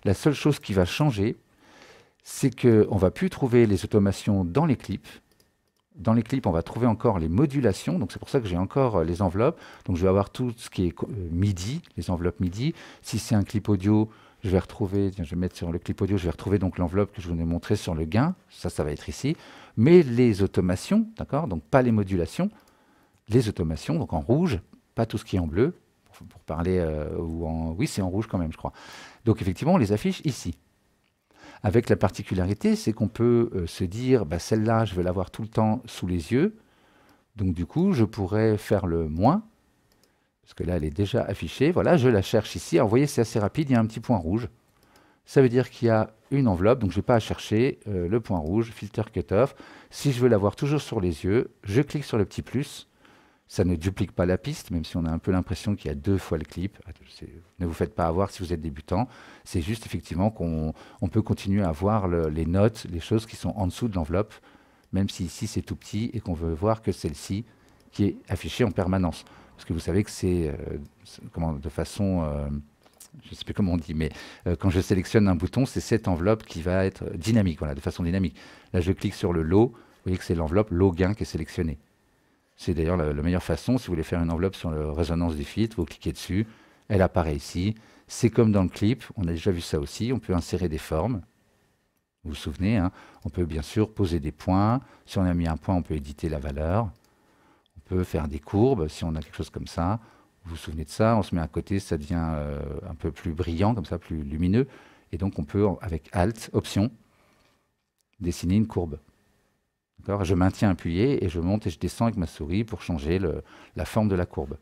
La seule chose qui va changer, c'est qu'on ne va plus trouver les automations dans les clips. Dans les clips, on va trouver encore les modulations. Donc c'est pour ça que j'ai encore les enveloppes. Donc je vais avoir tout ce qui est MIDI, les enveloppes MIDI. Si c'est un clip audio, je vais retrouver, tiens, je vais mettre sur le clip audio, je vais retrouver donc l'enveloppe que je vous ai montré sur le gain. Ça va être ici. Mais les automations, d'accord, donc pas les modulations, les automations, donc en rouge, pas tout ce qui est en bleu, pour parler, ou en... Oui, c'est en rouge quand même, je crois. Donc effectivement, on les affiche ici. Avec la particularité, c'est qu'on peut se dire, bah, celle-là, je vais l'avoir tout le temps sous les yeux. Donc du coup, je pourrais faire le moins, parce que là, elle est déjà affichée. Voilà, je la cherche ici. Alors, vous voyez, c'est assez rapide, il y a un petit point rouge. Ça veut dire qu'il y a une enveloppe, donc je n'ai pas à chercher le point rouge, filter cutoff. Si je veux l'avoir toujours sur les yeux, je clique sur le petit plus. Ça ne duplique pas la piste, même si on a un peu l'impression qu'il y a 2 fois le clip. Ne vous faites pas avoir si vous êtes débutant. C'est juste effectivement qu'on peut continuer à voir les notes, les choses qui sont en dessous de l'enveloppe, même si ici c'est tout petit et qu'on veut voir que celle-ci qui est affichée en permanence. Parce que vous savez que c'est de façon, je ne sais plus comment on dit, mais quand je sélectionne un bouton, c'est cette enveloppe qui va être dynamique, voilà, de façon dynamique. Là, je clique sur le lot, vous voyez que c'est l'enveloppe lot gain qui est sélectionnée. C'est d'ailleurs la meilleure façon, si vous voulez faire une enveloppe sur la résonance du filtre, vous cliquez dessus, elle apparaît ici. C'est comme dans le clip, on a déjà vu ça aussi, on peut insérer des formes. Vous vous souvenez, hein, on peut bien sûr poser des points. Si on a mis un point, on peut éditer la valeur. On peut faire des courbes, si on a quelque chose comme ça. Vous vous souvenez de ça, on se met à côté, ça devient un peu plus brillant, comme ça, plus lumineux. Et donc on peut, avec Alt, Option, dessiner une courbe. Je maintiens appuyé et je monte et je descends avec ma souris pour changer la forme de la courbe.